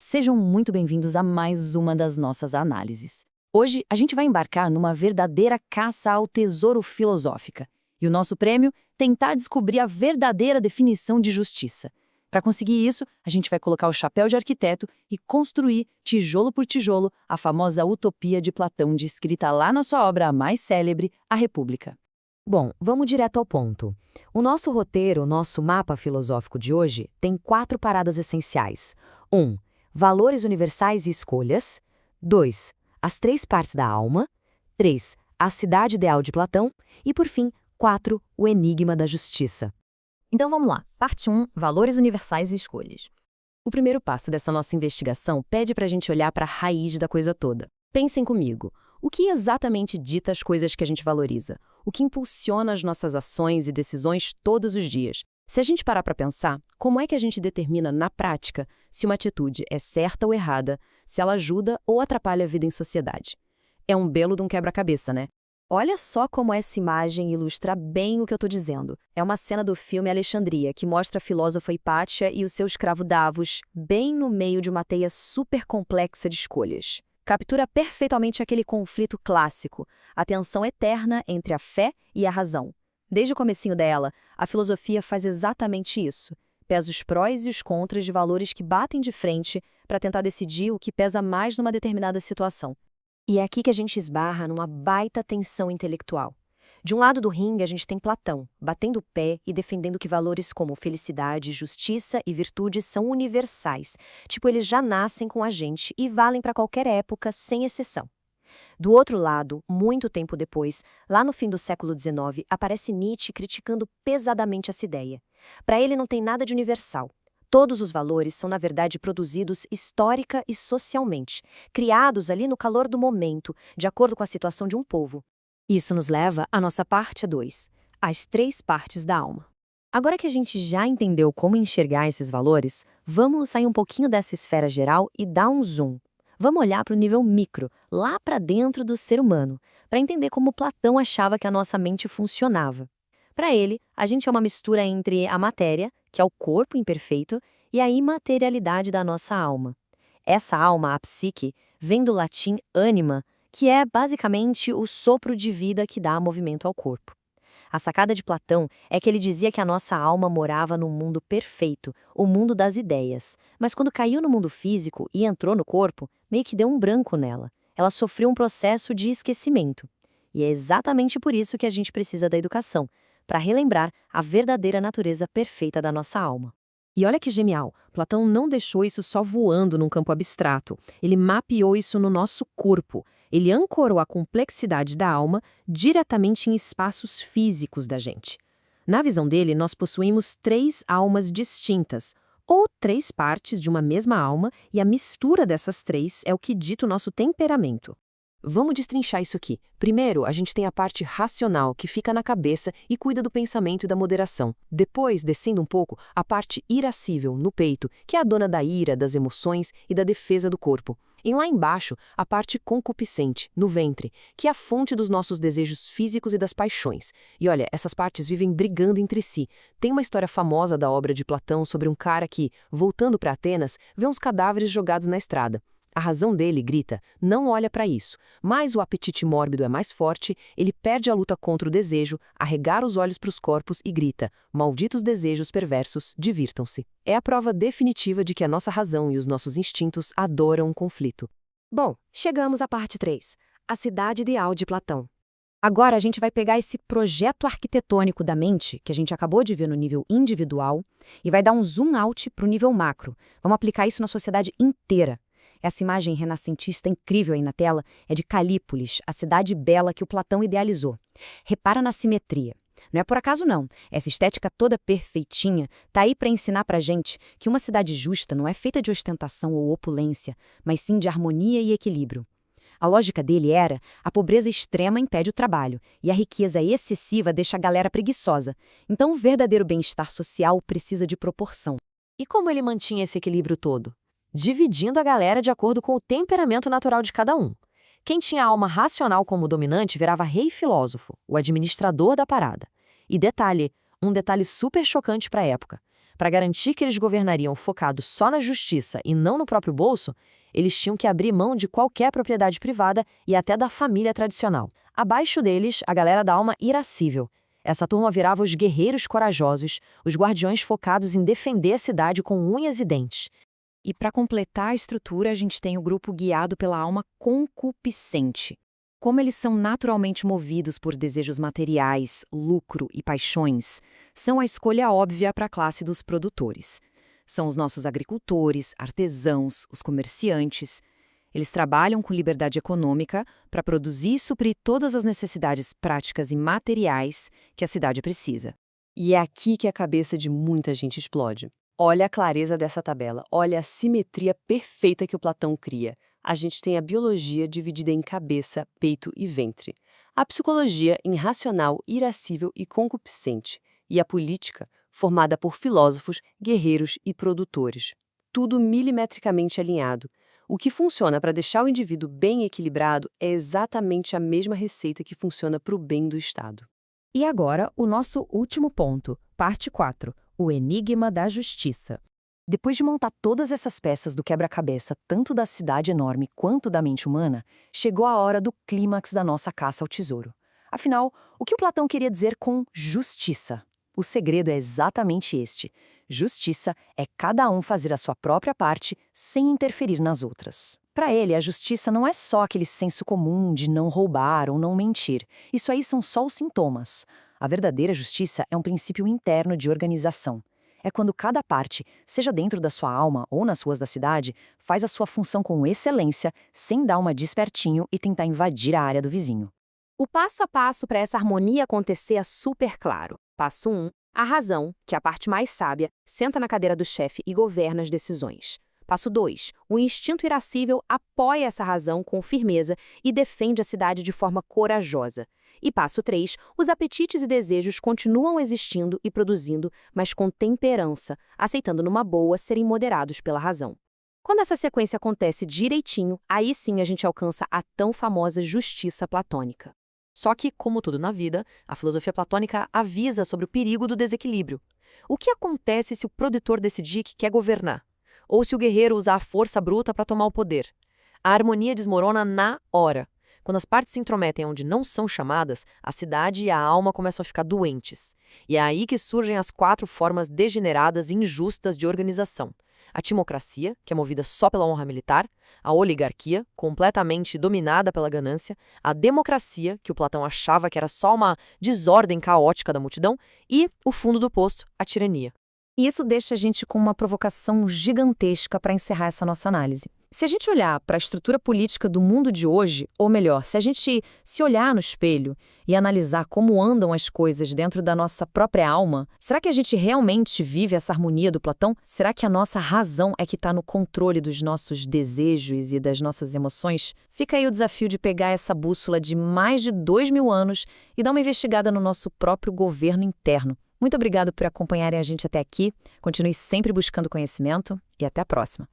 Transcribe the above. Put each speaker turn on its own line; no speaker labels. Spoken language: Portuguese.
Sejam muito bem-vindos a mais uma das nossas análises. Hoje, a gente vai embarcar numa verdadeira caça ao tesouro filosófica. E o nosso prêmio, tentar descobrir a verdadeira definição de justiça. Para conseguir isso, a gente vai colocar o chapéu de arquiteto e construir, tijolo por tijolo, a famosa utopia de Platão descrita lá na sua obra mais célebre, A República.
Bom, vamos direto ao ponto. O nosso roteiro, o nosso mapa filosófico de hoje, tem 4 paradas essenciais. 1. Valores universais e escolhas. 2. As 3 partes da alma. 3. A cidade ideal de Platão. E, por fim, 4. O enigma da justiça.
Então vamos lá. Parte 1. Valores universais e escolhas.
O primeiro passo dessa nossa investigação pede para a gente olhar para a raiz da coisa toda. Pensem comigo. O que exatamente dita as coisas que a gente valoriza? O que impulsiona as nossas ações e decisões todos os dias? Se a gente parar para pensar, como é que a gente determina na prática se uma atitude é certa ou errada, se ela ajuda ou atrapalha a vida em sociedade? É um belo de um quebra-cabeça, né?
Olha só como essa imagem ilustra bem o que eu estou dizendo. É uma cena do filme Alexandria, que mostra a filósofa Hipátia e o seu escravo Davos bem no meio de uma teia super complexa de escolhas. Captura perfeitamente aquele conflito clássico, a tensão eterna entre a fé e a razão. Desde o comecinho dela, a filosofia faz exatamente isso. Pesa os prós e os contras de valores que batem de frente para tentar decidir o que pesa mais numa determinada situação. E é aqui que a gente esbarra numa baita tensão intelectual. De um lado do ringue, a gente tem Platão, batendo o pé e defendendo que valores como felicidade, justiça e virtude são universais. Tipo, eles já nascem com a gente e valem para qualquer época, sem exceção. Do outro lado, muito tempo depois, lá no fim do século XIX, aparece Nietzsche criticando pesadamente essa ideia. Para ele não tem nada de universal. Todos os valores são, na verdade, produzidos histórica e socialmente, criados ali no calor do momento, de acordo com a situação de um povo. Isso nos leva à nossa parte 2, as 3 partes da alma. Agora que a gente já entendeu como enxergar esses valores, vamos sair um pouquinho dessa esfera geral e dar um zoom. Vamos olhar para o nível micro, lá para dentro do ser humano, para entender como Platão achava que a nossa mente funcionava. Para ele, a gente é uma mistura entre a matéria, que é o corpo imperfeito, e a imaterialidade da nossa alma. Essa alma, a psique, vem do latim anima, que é basicamente o sopro de vida que dá movimento ao corpo. A sacada de Platão é que ele dizia que a nossa alma morava num mundo perfeito, o mundo das ideias, mas quando caiu no mundo físico e entrou no corpo, meio que deu um branco nela. Ela sofreu um processo de esquecimento. E é exatamente por isso que a gente precisa da educação, para relembrar a verdadeira natureza perfeita da nossa alma.
E olha que genial, Platão não deixou isso só voando num campo abstrato, ele mapeou isso no nosso corpo. Ele ancorou a complexidade da alma diretamente em espaços físicos da gente. Na visão dele, nós possuímos 3 almas distintas, ou 3 partes de uma mesma alma, e a mistura dessas 3 é o que dita o nosso temperamento. Vamos destrinchar isso aqui. Primeiro, a gente tem a parte racional, que fica na cabeça e cuida do pensamento e da moderação. Depois, descendo um pouco, a parte irascível, no peito, que é a dona da ira, das emoções e da defesa do corpo. E lá embaixo, a parte concupiscente, no ventre, que é a fonte dos nossos desejos físicos e das paixões. E olha, essas partes vivem brigando entre si. Tem uma história famosa da obra de Platão sobre um cara que, voltando para Atenas, vê uns cadáveres jogados na estrada. A razão dele, grita, não olha para isso, mas o apetite mórbido é mais forte, ele perde a luta contra o desejo, arregara os olhos para os corpos e grita, malditos desejos perversos, divirtam-se. É a prova definitiva de que a nossa razão e os nossos instintos adoram um conflito.
Bom, chegamos à parte 3, a cidade ideal de Platão. Agora a gente vai pegar esse projeto arquitetônico da mente, que a gente acabou de ver no nível individual, e vai dar um zoom out para o nível macro. Vamos aplicar isso na sociedade inteira. Essa imagem renascentista incrível aí na tela é de Calípolis, a cidade bela que o Platão idealizou. Repara na simetria. Não é por acaso não, essa estética toda perfeitinha tá aí para ensinar pra gente que uma cidade justa não é feita de ostentação ou opulência, mas sim de harmonia e equilíbrio. A lógica dele era, a pobreza extrema impede o trabalho, e a riqueza excessiva deixa a galera preguiçosa. Então o verdadeiro bem-estar social precisa de proporção.
E como ele mantinha esse equilíbrio todo? Dividindo a galera de acordo com o temperamento natural de cada um. Quem tinha a alma racional como dominante virava rei filósofo, o administrador da parada. E detalhe, um detalhe super chocante para a época. Para garantir que eles governariam focado só na justiça e não no próprio bolso, eles tinham que abrir mão de qualquer propriedade privada e até da família tradicional. Abaixo deles, a galera da alma irascível. Essa turma virava os guerreiros corajosos, os guardiões focados em defender a cidade com unhas e dentes.
E para completar a estrutura, a gente tem o grupo guiado pela alma concupiscente. Como eles são naturalmente movidos por desejos materiais, lucro e paixões, são a escolha óbvia para a classe dos produtores. São os nossos agricultores, artesãos, os comerciantes. Eles trabalham com liberdade econômica para produzir e suprir todas as necessidades práticas e materiais que a cidade precisa.
E é aqui que a cabeça de muita gente explode. Olha a clareza dessa tabela, olha a simetria perfeita que o Platão cria. A gente tem a biologia dividida em cabeça, peito e ventre. A psicologia em racional, irascível e concupiscente. E a política, formada por filósofos, guerreiros e produtores. Tudo milimetricamente alinhado. O que funciona para deixar o indivíduo bem equilibrado é exatamente a mesma receita que funciona para o bem do Estado.
E agora, o nosso último ponto, parte 4, o enigma da justiça. Depois de montar todas essas peças do quebra-cabeça, tanto da cidade enorme quanto da mente humana, chegou a hora do clímax da nossa caça ao tesouro. Afinal, o que o Platão queria dizer com justiça? O segredo é exatamente este. Justiça é cada um fazer a sua própria parte sem interferir nas outras. Para ele, a justiça não é só aquele senso comum de não roubar ou não mentir. Isso aí são só os sintomas. A verdadeira justiça é um princípio interno de organização. É quando cada parte, seja dentro da sua alma ou nas ruas da cidade, faz a sua função com excelência, sem dar uma despertinho e tentar invadir a área do vizinho.
O passo a passo para essa harmonia acontecer é super claro. Passo 1. A razão, que é a parte mais sábia, senta na cadeira do chefe e governa as decisões. Passo 2. O instinto irascível apoia essa razão com firmeza e defende a cidade de forma corajosa. E passo 3. Os apetites e desejos continuam existindo e produzindo, mas com temperança, aceitando numa boa serem moderados pela razão. Quando essa sequência acontece direitinho, aí sim a gente alcança a tão famosa justiça platônica. Só que, como tudo na vida, a filosofia platônica avisa sobre o perigo do desequilíbrio. O que acontece se o produtor decidir que quer governar? Ou se o guerreiro usar a força bruta para tomar o poder? A harmonia desmorona na hora. Quando as partes se intrometem onde não são chamadas, a cidade e a alma começam a ficar doentes. E é aí que surgem as 4 formas degeneradas e injustas de organização. A timocracia, que é movida só pela honra militar, a oligarquia, completamente dominada pela ganância, a democracia, que o Platão achava que era só uma desordem caótica da multidão, e, o fundo do poço, a tirania.
E isso deixa a gente com uma provocação gigantesca para encerrar essa nossa análise. Se a gente olhar para a estrutura política do mundo de hoje, ou melhor, se a gente se olhar no espelho e analisar como andam as coisas dentro da nossa própria alma, será que a gente realmente vive essa harmonia do Platão? Será que a nossa razão é que está no controle dos nossos desejos e das nossas emoções? Fica aí o desafio de pegar essa bússola de mais de 2000 anos e dar uma investigada no nosso próprio governo interno. Muito obrigado por acompanharem a gente até aqui. Continue sempre buscando conhecimento e até a próxima.